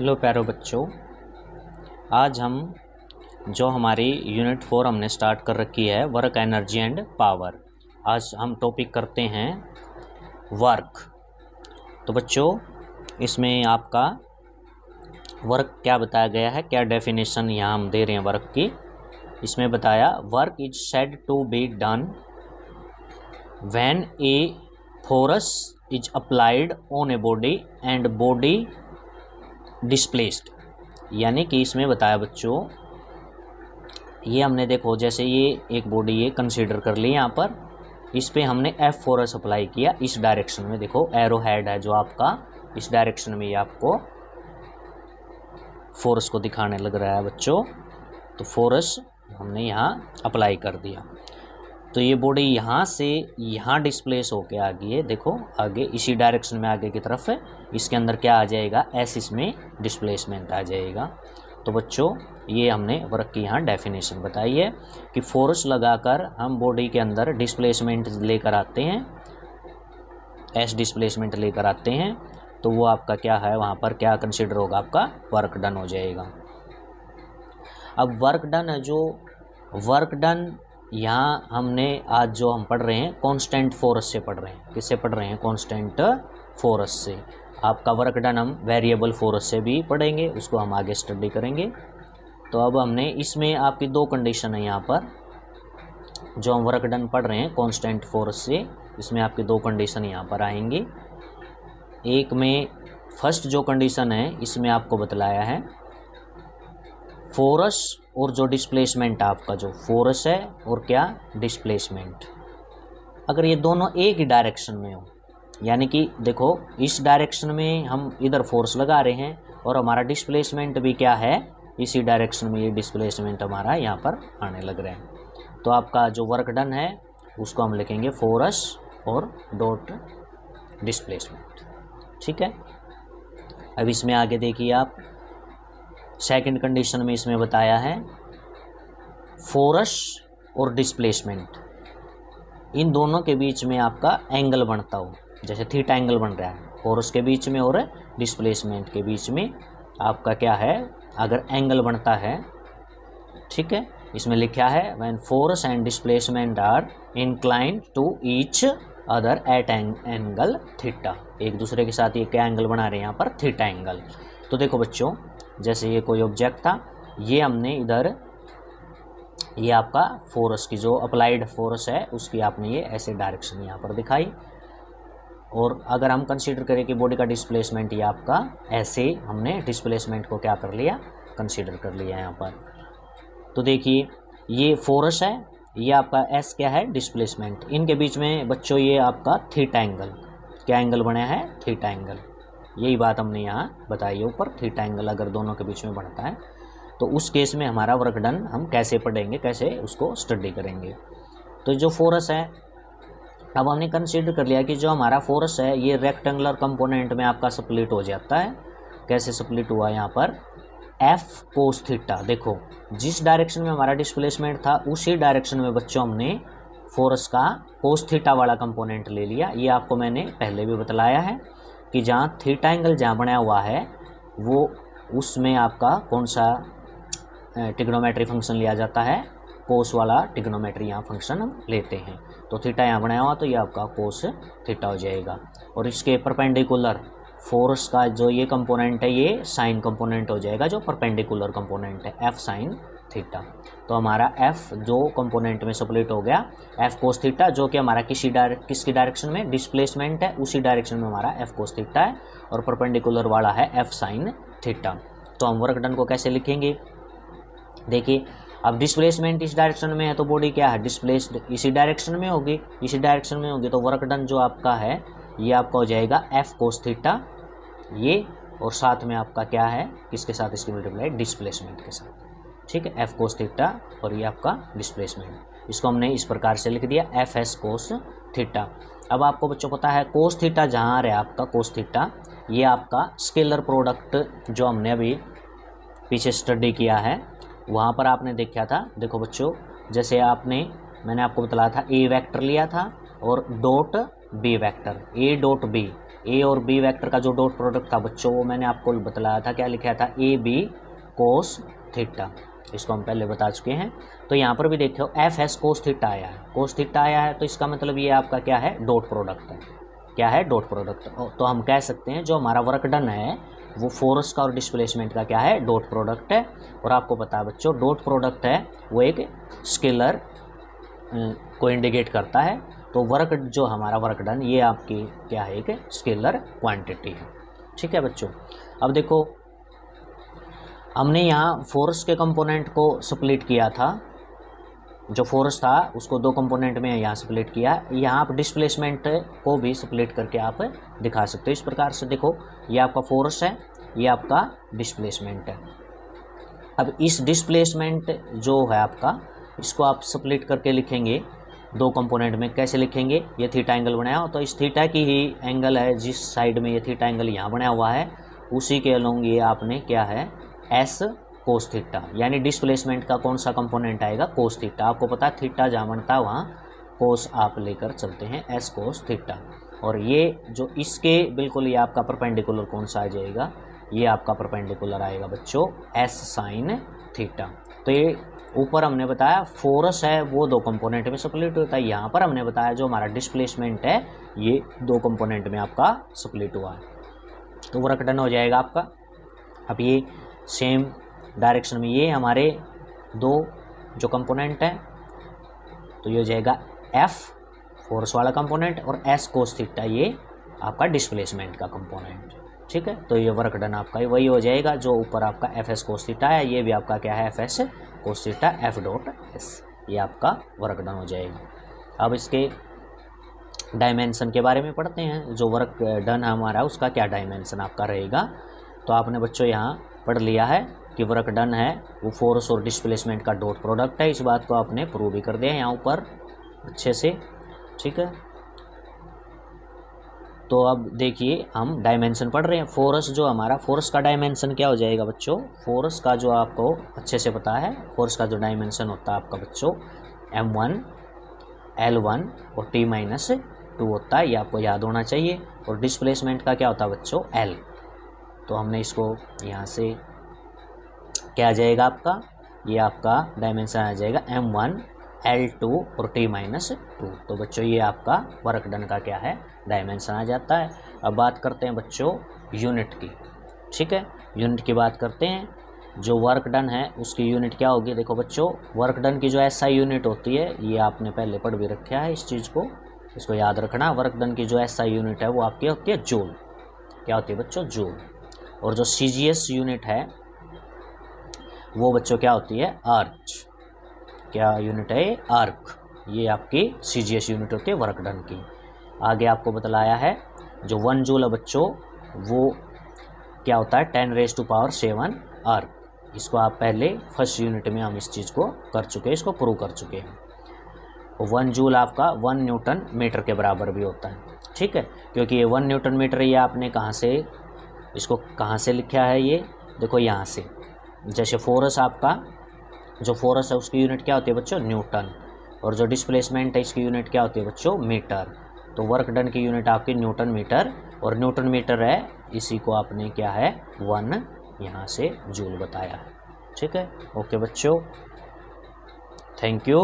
Hello प्यारो बच्चों, आज हम जो हमारी यूनिट 4 हमने स्टार्ट कर रखी है वर्क एनर्जी एंड पावर। आज हम टॉपिक करते हैं वर्क। तो बच्चों, इसमें आपका वर्क क्या बताया गया है, क्या डेफिनेशन यहाँ हम दे रहे हैं वर्क की। इसमें बताया work is said to be done when a force is applied on a body and body displaced. यानी कि इसमें बताया बच्चों, ये हमने देखो जैसे ये एक बॉडी ये कंसीडर कर ली यहाँ पर, इस पे हमने एफ फोर्स अप्लाई किया इस डायरेक्शन में। देखो एरो हेड है जो आपका इस डायरेक्शन में, ये आपको फोर्स को दिखाने लग रहा है बच्चों। तो फोर्स हमने यहाँ अप्लाई कर दिया, तो ये बॉडी यहाँ से यहाँ डिस्प्लेस होके आ गई है। देखो आगे इसी डायरेक्शन में आगे की तरफ है, इसके अंदर क्या आ जाएगा, एस इसमें डिस्प्लेसमेंट आ जाएगा। तो बच्चों, ये हमने वर्क की यहाँ डेफिनेशन बताई है कि फोर्स लगाकर हम बॉडी के अंदर डिस्प्लेसमेंट लेकर आते हैं, एस डिस्प्लेसमेंट लेकर आते हैं, तो वो आपका क्या है, वहाँ पर क्या कंसिडर होगा, आपका वर्क डन हो जाएगा। अब वर्क डन है, जो वर्क डन यहाँ हमने आज जो हम पढ़ रहे हैं कांस्टेंट फोर्स से पढ़ रहे हैं। किससे पढ़ रहे हैं? कांस्टेंट फोर्स से। आपका वर्क डन हम वेरिएबल फोर्स से भी पढ़ेंगे, उसको हम आगे स्टडी करेंगे। तो अब हमने इसमें आपकी दो कंडीशन है यहाँ पर, जो हम वर्क डन पढ़ रहे हैं कांस्टेंट फोर्स से, इसमें आपकी दो कंडीशन यहाँ पर आएंगी। एक में फर्स्ट जो कंडीशन है इसमें आपको बतलाया है फोर्स और जो डिस्प्लेसमेंट, आपका जो फोर्स है और क्या डिस्प्लेसमेंट, अगर ये दोनों एक ही डायरेक्शन में हो, यानी कि देखो इस डायरेक्शन में हम इधर फोर्स लगा रहे हैं और हमारा डिस्प्लेसमेंट भी क्या है, इसी डायरेक्शन में ये डिस्प्लेसमेंट हमारा यहाँ पर आने लग रहे हैं, तो आपका जो वर्क डन है उसको हम लिखेंगे फोर्स और डॉट डिस्प्लेसमेंट। ठीक है। अब इसमें आगे देखिए आप, सेकंड कंडीशन में इसमें बताया है फोर्स और डिस्प्लेसमेंट, इन दोनों के बीच में आपका एंगल बनता हो, जैसे थीटा एंगल बन रहा है फोर्स के बीच में और डिस्प्लेसमेंट के बीच में आपका क्या है, अगर एंगल बनता है। ठीक है। इसमें लिखा है when force and displacement are inclined to each other at angle theta, एक दूसरे के साथ ये क्या एंगल बना रहे हैं यहाँ पर, थीटा एंगल। तो देखो बच्चों, जैसे ये कोई ऑब्जेक्ट था, ये हमने इधर ये आपका फोर्स की जो अप्लाइड फोर्स है उसकी आपने ये ऐसे डायरेक्शन यहाँ पर दिखाई, और अगर हम कंसीडर करें कि बॉडी का डिस्प्लेसमेंट ये आपका ऐसे, हमने डिस्प्लेसमेंट को क्या कर लिया, कंसीडर कर लिया यहाँ पर। तो देखिए ये फोर्स है, ये आपका एस क्या है, डिस्प्लेसमेंट, इनके बीच में बच्चों ये आपका थीटा एंगल, क्या एंगल बना है, थीटा एंगल। यही बात हमने यहाँ बताई है ऊपर, थीटा एंगल अगर दोनों के बीच में बनता है तो उस केस में हमारा वर्क डन हम कैसे पढ़ेंगे, कैसे उसको स्टडी करेंगे। तो जो फोर्स है, अब हमने कंसीडर कर लिया कि जो हमारा फोर्स है ये रेक्टेंगुलर कंपोनेंट में आपका स्प्लिट हो जाता है। कैसे स्प्लिट हुआ यहाँ पर, एफ कोस थीटा। देखो जिस डायरेक्शन में हमारा डिस्प्लेसमेंट था उसी डायरेक्शन में बच्चों हमने फोर्स का कोस थीटा वाला कंपोनेंट ले लिया। ये आपको मैंने पहले भी बतलाया है कि जहाँ थीटा एंगल जहाँ बनाया हुआ है वो उसमें आपका कौन सा ट्रिग्नोमेट्री फंक्शन लिया जाता है, कोस वाला ट्रिग्नोमेट्री यहाँ फंक्शन हम लेते हैं। तो थीटा यहाँ बनाया हुआ तो ये आपका कोस थीटा हो जाएगा, और इसके परपेंडिकुलर फोर्स का जो ये कंपोनेंट है ये साइन कंपोनेंट हो जाएगा, जो परपेंडिकुलर कंपोनेंट है एफ साइन थीटा। तो हमारा एफ जो कंपोनेंट में स्प्लिट हो गया, एफ कोस थीटा, जो कि हमारा किसकी डायरेक्शन में डिस्प्लेसमेंट है उसी डायरेक्शन में हमारा एफ कोस थीटा है, और परपेंडिकुलर वाला है एफ साइन थीटा। तो हम वर्क डन को कैसे लिखेंगे, देखिए अब डिस्प्लेसमेंट इस डायरेक्शन में है तो बॉडी क्या है, डिस्प्लेस्ड इसी डायरेक्शन में होगी, इसी डायरेक्शन में होगी, तो वर्क डन जो आपका है ये आपका हो जाएगा एफ कोस थीटा, ये, और साथ में आपका क्या है, किसके साथ इसकी मल्टीप्लाई, डिस्प्लेसमेंट के साथ। ठीक है, एफ कोस थीटा और ये आपका डिस्प्लेसमेंट, इसको हमने इस प्रकार से लिख दिया एफ एस कोस थीटा। अब आपको बच्चों पता है कोस थीटा जहाँ आ रहा है आपका कोस थीटा, ये आपका स्केलर प्रोडक्ट जो हमने अभी पीछे स्टडी किया है वहाँ पर आपने देखा था। देखो बच्चों, जैसे मैंने आपको बताया था ए वेक्टर लिया था और dot B vector, A dot B, A और बी वेक्टर का जो डॉट प्रोडक्ट था बच्चों वो मैंने आपको बताया था, क्या लिखा था, ए बी कोस थीटा, इसको हम पहले बता चुके हैं। तो यहाँ पर भी देखो एफ एस कोस थीटा आया है, कोस थीटा आया है, तो इसका मतलब ये आपका क्या है, डॉट प्रोडक्ट है, क्या है, डॉट प्रोडक्ट। तो हम कह सकते हैं जो हमारा वर्क डन है वो फोर्स का और डिस्प्लेसमेंट का क्या है, डॉट प्रोडक्ट है। और आपको पता है बच्चों डॉट प्रोडक्ट है वो एक स्केलर को इंडिकेट करता है, तो वर्क जो हमारा वर्क डन ये आपकी क्या है, एक स्केलर क्वांटिटी है। ठीक है बच्चों, अब देखो हमने यहाँ फोर्स के कंपोनेंट को स्प्लिट किया था, जो फोर्स था उसको दो कंपोनेंट में यहाँ स्प्लिट किया, यहाँ आप डिस्प्लेसमेंट को भी स्प्लिट करके आप दिखा सकते हो इस प्रकार से। देखो ये आपका फोर्स है, ये आपका डिस्प्लेसमेंट है। अब इस डिस्प्लेसमेंट जो है आपका, इसको आप स्प्लिट करके लिखेंगे दो कंपोनेंट में, कैसे लिखेंगे, ये थीटा एंगल बनाया हो तो इस थीटा की ही एंगल है जिस साइड में ये थीटा एंगल यहाँ बनाया हुआ है उसी के अलोंग ये आपने क्या है, एस कोस थीटा, यानी डिस्प्लेसमेंट का कौन सा कंपोनेंट आएगा, कोस थीटा। आपको पता है थीटा जहाँ बनता है वहाँ कोस आप लेकर चलते हैं, एस कोस थीटा। और ये जो इसके बिल्कुल ये आपका परपेंडिकुलर कौन सा आ जाएगा, ये आपका परपेंडिकुलर आएगा बच्चों एस साइन थीटा। तो ये ऊपर हमने बताया फोर्स है वो दो कंपोनेंट में स्प्लिट होता है, यहाँ पर हमने बताया जो हमारा डिस्प्लेसमेंट है ये दो कंपोनेंट में आपका स्प्लिट हुआ है, तो वर्क डन हो जाएगा आपका। अब ये सेम डायरेक्शन में ये हमारे दो जो कंपोनेंट हैं, तो ये हो जाएगा एफ फोर्स वाला कंपोनेंट और एस कोस थीटा ये आपका डिस्प्लेसमेंट का कंपोनेंट। ठीक है, तो ये वर्क डन आपका वही हो जाएगा जो ऊपर आपका एफ एस कोस थीटा है, ये भी आपका क्या है, F S cos theta F dot S, ये आपका वर्क डन हो जाएगा। अब इसके डायमेंशन के बारे में पढ़ते हैं, जो वर्क डन हमारा उसका क्या डायमेंशन आपका रहेगा। तो आपने बच्चों यहाँ पढ़ लिया है कि वर्क डन है वो फोर्स और डिस्प्लेसमेंट का डॉट प्रोडक्ट है, इस बात को आपने प्रूव भी कर दिया यहाँ ऊपर अच्छे से। ठीक है, तो अब देखिए हम डायमेंशन पढ़ रहे हैं। फोर्स जो हमारा, फोर्स का डायमेंशन क्या हो जाएगा बच्चों, फोर्स का जो आपको अच्छे से पता है, फोर्स का जो डायमेंशन होता है आपका बच्चों M1 L1 और T-2 होता है, ये आपको याद होना चाहिए। और डिस्प्लेसमेंट का क्या होता है बच्चों, L। तो हमने इसको यहाँ से क्या आ जाएगा आपका, ये आपका डायमेंशन आ जाएगा M1 L2 और T-2। तो बच्चों ये आपका वर्क डन का क्या है, डायमेंशन आ जाता है। अब बात करते हैं बच्चों यूनिट की। ठीक है, यूनिट की बात करते हैं, जो वर्क डन है उसकी यूनिट क्या होगी। देखो बच्चों वर्क डन की जो SI यूनिट होती है ये आपने पहले पढ़ भी रखा है, इस चीज़ को इसको याद रखना। वर्क डन की जो SI यूनिट है वो आपकी होती है जूल, क्या होती है बच्चों, जूल। और जो CGS यूनिट है वो बच्चों क्या होती है, आर्च। क्या यूनिट है, आर्क, ये आपकी CGS यूनिट होती है वर्क डन की। आगे आपको बतलाया है जो 1 जूल है बच्चों वो क्या होता है, 10⁻⁷ आर्क। इसको आप पहले फर्स्ट यूनिट में हम इस चीज़ को कर चुके हैं, इसको प्रूव कर चुके हैं। 1 जूल आपका 1 न्यूटन मीटर के बराबर भी होता है। ठीक है, क्योंकि ये 1 न्यूटन मीटर ये आपने कहाँ से, इसको कहाँ से लिखा है, ये देखो यहाँ से। जैसे फोर्स आपका, जो फोर्स है उसकी यूनिट क्या होती है बच्चों, न्यूटन, और जो डिस्प्लेसमेंट है इसकी यूनिट क्या होती है बच्चों, मीटर। तो वर्क डन की यूनिट आपकी न्यूटन मीटर, और न्यूटन मीटर है इसी को आपने क्या है 1 यहाँ से जूल बताया है। ठीक है, ओके बच्चों, थैंक यू।